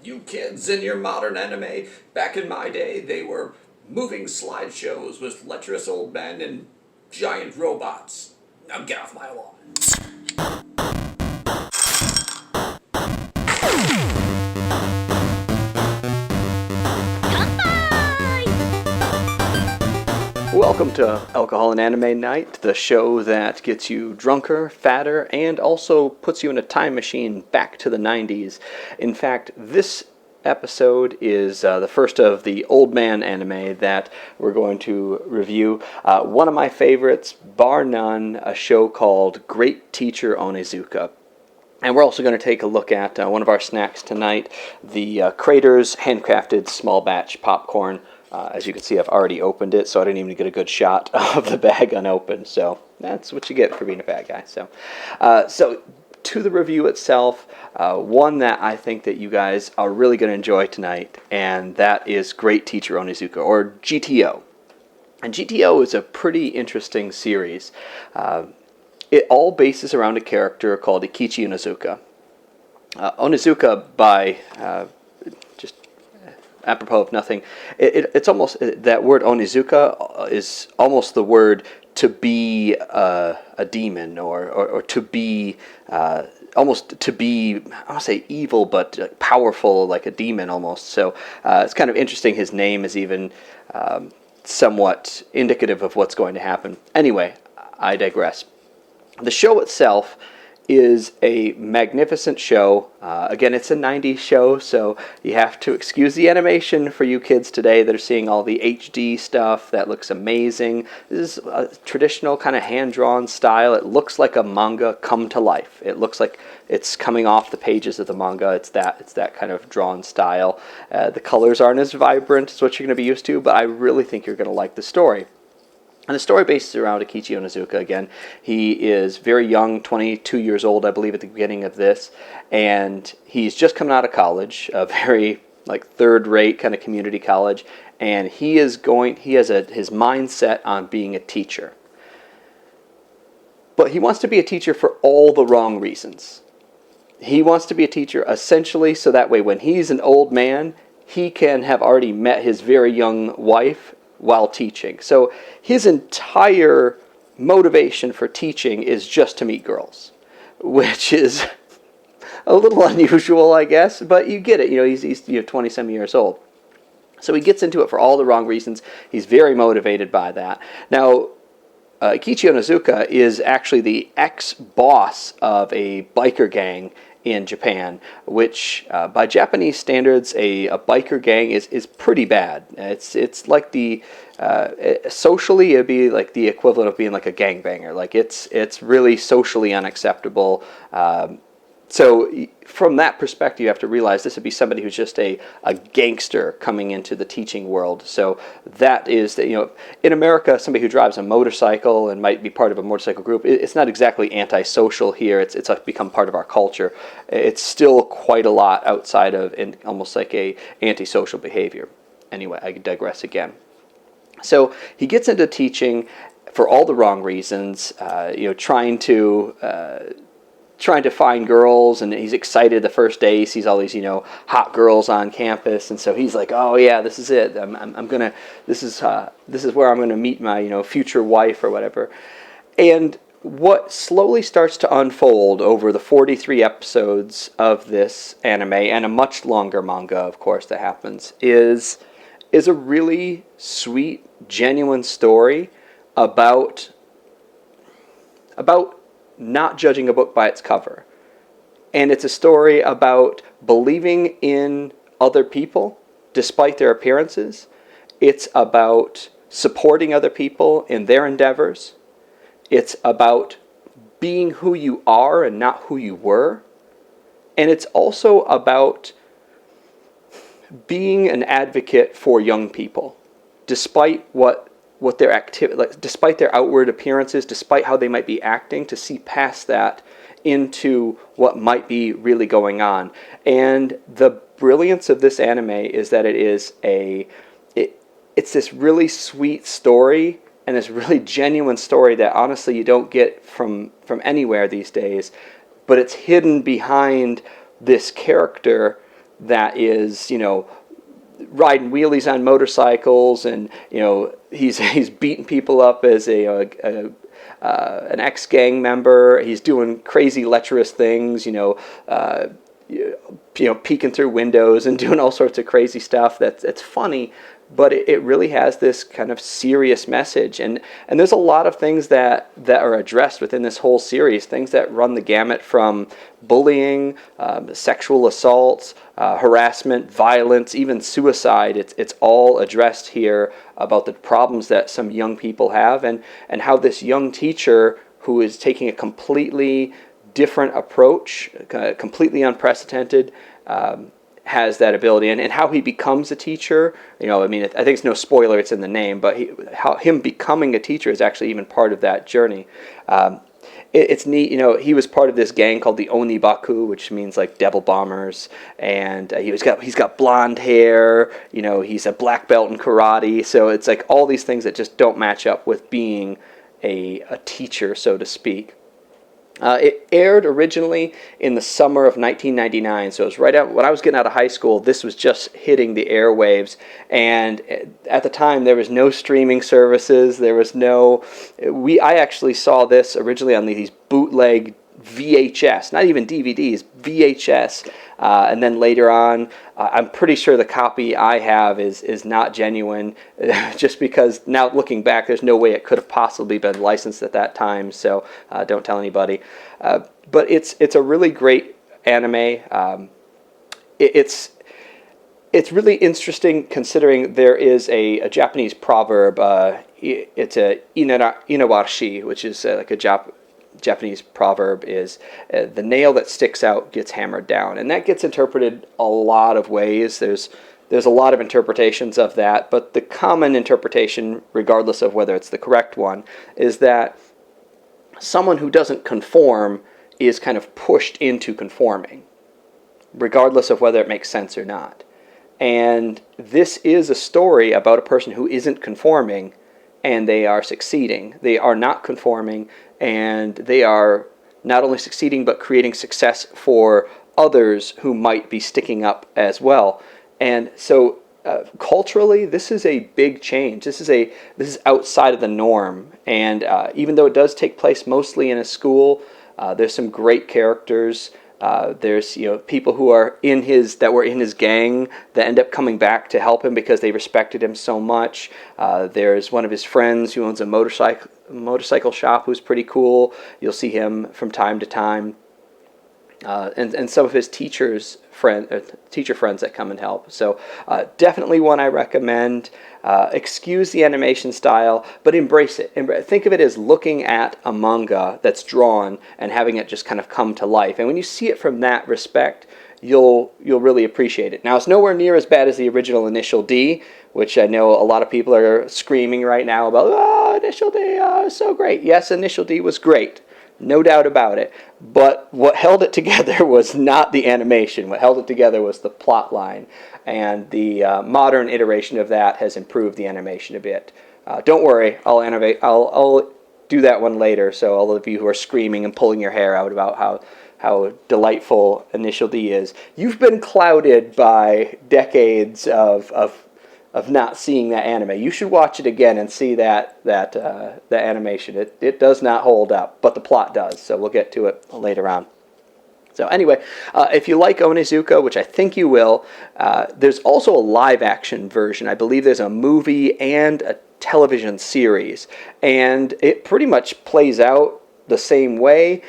You kids in your modern anime, back in my day, they were moving slideshows with lecherous old men and giant robots. Now get off my lawn. Welcome to Alcohol and Anime Night, the show that gets you drunker, fatter, and also puts you in a time machine back to the 90s. In fact, this episode is the first of the old man anime that we're going to review. One of my favorites, bar none, a show called Great Teacher Onizuka. And we're also going to take a look at one of our snacks tonight, the Cretors Handcrafted Small Batch Popcorn. As you can see, I've already opened it, so I didn't even get a good shot of the bag unopened. So that's what you get for being a bad guy. So to the review itself, one that I think that you guys are really going to enjoy tonight, and that is Great Teacher Onizuka, or GTO. And GTO is a pretty interesting series. It all bases around a character called Ikichi Onizuka. Onizuka, by just apropos of nothing, it's almost, that word Onizuka is almost the word to be a demon, or to be, almost to be, I don't want to say evil, but powerful, like a demon almost. So it's kind of interesting. His name is even somewhat indicative of what's going to happen. Anyway, I digress. The show itself is a magnificent show. Again, it's a 90s show, so you have to excuse the animation for you kids today that are seeing all the HD stuff that looks amazing. This is a traditional kind of hand-drawn style. It looks like a manga come to life. It looks like it's coming off the pages of the manga. It's that kind of drawn style. The colors aren't as vibrant as what you're going to be used to, but I really think you're going to like the story. And the story bases around Ikichi Onizuka again. He is very young, 22 years old, I believe, at the beginning of this, and he's just coming out of college, a very third-rate kind of community college, and he has his mindset on being a teacher. But he wants to be a teacher for all the wrong reasons. He wants to be a teacher essentially so that way when he's an old man, he can have already met his very young wife while teaching. So his entire motivation for teaching is just to meet girls, which is a little unusual, I guess, but you get it. He's 20-some years old. So he gets into it for all the wrong reasons. He's very motivated by that. Now, Ikichi Onizuka is actually the ex-boss of a biker gang in Japan, which by Japanese standards, a biker gang is pretty bad. It's like the socially it'd be like the equivalent of being like a gangbanger. Like it's really socially unacceptable. So from that perspective, you have to realize this would be somebody who's just a gangster coming into the teaching world. So that is, in America, somebody who drives a motorcycle and might be part of a motorcycle group, it's not exactly antisocial here. It's become part of our culture. It's still quite a lot outside of almost like a antisocial behavior. Anyway, I digress again. So he gets into teaching for all the wrong reasons, trying to find girls, and he's excited the first day. He sees all these, hot girls on campus, and so he's like, "Oh yeah, this is it. This is where I'm gonna meet my, future wife or whatever." And what slowly starts to unfold over the 43 episodes of this anime, and a much longer manga, of course, that happens, is a really sweet, genuine story about not judging a book by its cover. And it's a story about believing in other people despite their appearances. It's about supporting other people in their endeavors. It's about being who you are and not who you were. And it's also about being an advocate for young people, despite what their activity, despite their outward appearances, despite how they might be acting, to see past that into what might be really going on. And the brilliance of this anime is that it's this really sweet story, and this really genuine story that honestly you don't get from anywhere these days, but it's hidden behind this character that is, riding wheelies on motorcycles, and he's beating people up as an ex-gang member. He's doing crazy lecherous things, peeking through windows and doing all sorts of crazy stuff. It's funny, but it really has this kind of serious message. And there's a lot of things that are addressed within this whole series, things that run the gamut from bullying, sexual assaults, harassment, violence, even suicide. It's all addressed here about the problems that some young people have, and how this young teacher who is taking a completely different approach, completely unprecedented, has that ability, and how he becomes a teacher. I think it's no spoiler, it's in the name, but how him becoming a teacher is actually even part of that journey. It's neat, he was part of this gang called the Onibaku, which means like devil bombers, and he's got blonde hair, he's a black belt in karate, so it's like all these things that just don't match up with being a teacher, so to speak. It aired originally in the summer of 1999, so it was right out when I was getting out of high school. This was just hitting the airwaves, and at the time there was no streaming services. There was no. I actually saw this originally on these bootleg VHS, not even DVDs, VHS, and then later on, I'm pretty sure the copy I have is not genuine, just because now looking back, there's no way it could have possibly been licensed at that time, so don't tell anybody. But it's a really great anime. It's really interesting considering there is a Japanese proverb. It's a inawashi, which is like a Japanese proverb is the nail that sticks out gets hammered down, and that gets interpreted a lot of ways. There's a lot of interpretations of that, but the common interpretation, regardless of whether it's the correct one, is that someone who doesn't conform is kind of pushed into conforming, regardless of whether it makes sense or not. And this is a story about a person who isn't conforming, and they are succeeding. They are not conforming, and they are not only succeeding but creating success for others who might be sticking up as well. And so culturally, this is a big change. This is outside of the norm, and even though it does take place mostly in a school, there's some great characters. There's people who were in his gang that end up coming back to help him because they respected him so much. There's one of his friends who owns a motorcycle shop who's pretty cool. You'll see him from time to time, and some of his teacher friends that come and help. So definitely one I recommend. Excuse the animation style, but embrace it. Think of it as looking at a manga that's drawn and having it just kind of come to life. And when you see it from that respect, you'll really appreciate it. Now, it's nowhere near as bad as the original Initial D, which I know a lot of people are screaming right now about, Initial D, so great. Yes, Initial D was great. No doubt about it. But what held it together was not the animation. What held it together was the plot line. And the modern iteration of that has improved the animation a bit. Don't worry, I'll do that one later. So all of you who are screaming and pulling your hair out about how delightful Initial D is, you've been clouded by decades of not seeing that anime. You should watch it again and see that animation. It does not hold up, but the plot does. So we'll get to it later on. So anyway, if you like Onizuka, which I think you will, there's also a live-action version. I believe there's a movie and a television series, and it pretty much plays out the same way.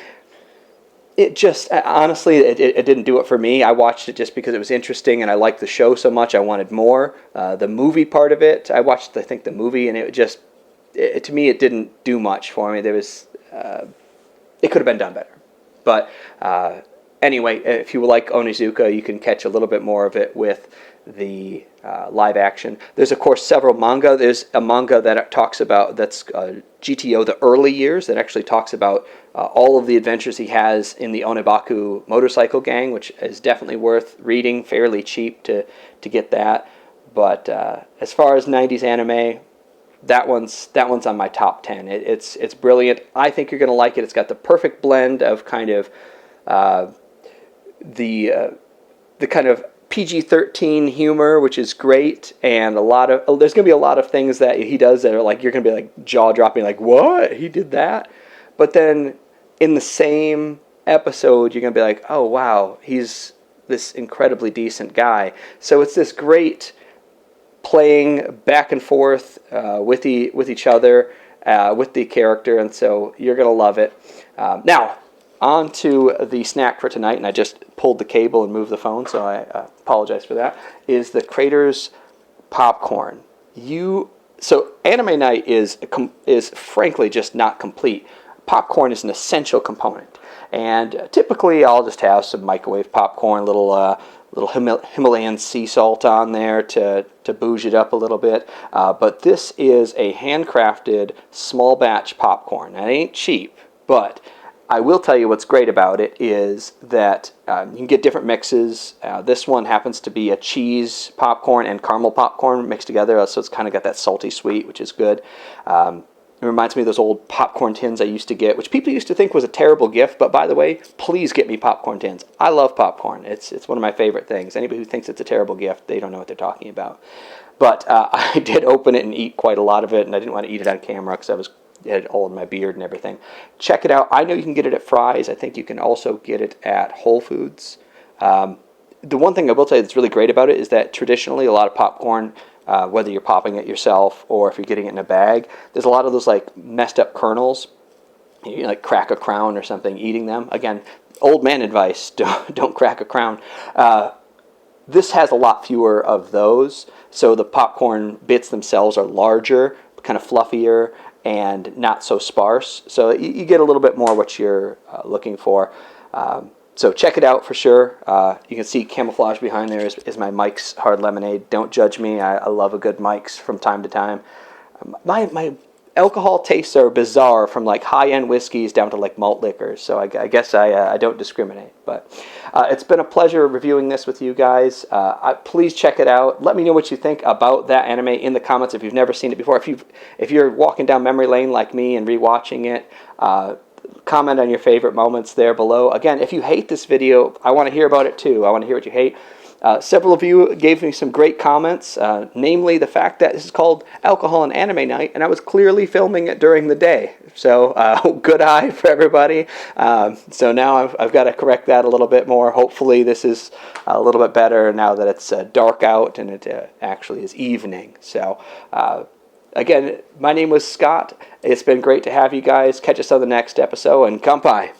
It just, honestly, it didn't do it for me. I watched it just because it was interesting, and I liked the show so much, I wanted more. The movie part of it, I watched, I think, the movie, and to me, it didn't do much for me. It could have been done better. But anyway, if you like Onizuka, you can catch a little bit more of it with the live action. There's, of course, several manga. There's a manga that talks about, that's GTO, the early years, that actually talks about all of the adventures he has in the Onibaku motorcycle gang, which is definitely worth reading, fairly cheap to get that. But as far as 90s anime, that one's on my top 10. It's brilliant. I think you're going to like it. It's got the perfect blend of kind of the kind of PG-13 humor, which is great, and there's going to be a lot of things that he does that are like, you're going to be like jaw-dropping, like, what? He did that? But then in the same episode, you're going to be like, oh, wow, he's this incredibly decent guy. So it's this great playing back and forth with each other, with the character, and so you're going to love it. Now, on to the snack for tonight, and I just pulled the cable and moved the phone, so I apologize for that, is the Cretors Popcorn. So anime night is frankly just not complete. Popcorn is an essential component, and typically I'll just have some microwave popcorn, little Himalayan sea salt on there to bouge it up a little bit, but this is a handcrafted small batch popcorn. Now, it ain't cheap, but I will tell you what's great about it is that you can get different mixes. This one happens to be a cheese popcorn and caramel popcorn mixed together, so it's kind of got that salty sweet, which is good. It reminds me of those old popcorn tins I used to get, which people used to think was a terrible gift, but by the way, please get me popcorn tins. I love popcorn. It's one of my favorite things. Anybody who thinks it's a terrible gift, they don't know what they're talking about. But I did open it and eat quite a lot of it, and I didn't want to eat it on camera because it had all in my beard and everything. Check it out. I know you can get it at Fry's. I think you can also get it at Whole Foods. The one thing I will tell you that's really great about it is that traditionally a lot of popcorn, whether you're popping it yourself or if you're getting it in a bag, there's a lot of those like messed up kernels. You like crack a crown or something eating them. Again, old man advice, don't crack a crown. This has a lot fewer of those, so the popcorn bits themselves are larger, kind of fluffier, and not so sparse. So you get a little bit more what you're looking for. So check it out for sure. You can see camouflage behind there is my Mike's Hard Lemonade. Don't judge me. I love a good Mike's from time to time. My alcohol tastes are bizarre, from like high-end whiskeys down to like malt liquors. So I guess I don't discriminate. But it's been a pleasure reviewing this with you guys. Please check it out. Let me know what you think about that anime in the comments if you've never seen it before. If you're walking down memory lane like me and rewatching it, comment on your favorite moments there below. Again, if you hate this video, I want to hear about it too. I want to hear what you hate. Several of you gave me some great comments, namely the fact that this is called Alcohol and Anime Night, and I was clearly filming it during the day. So good eye for everybody. So now I've got to correct that a little bit more. Hopefully this is a little bit better now that it's dark out and it actually is evening. So again, my name was Scott. It's been great to have you guys. Catch us on the next episode, and kampai.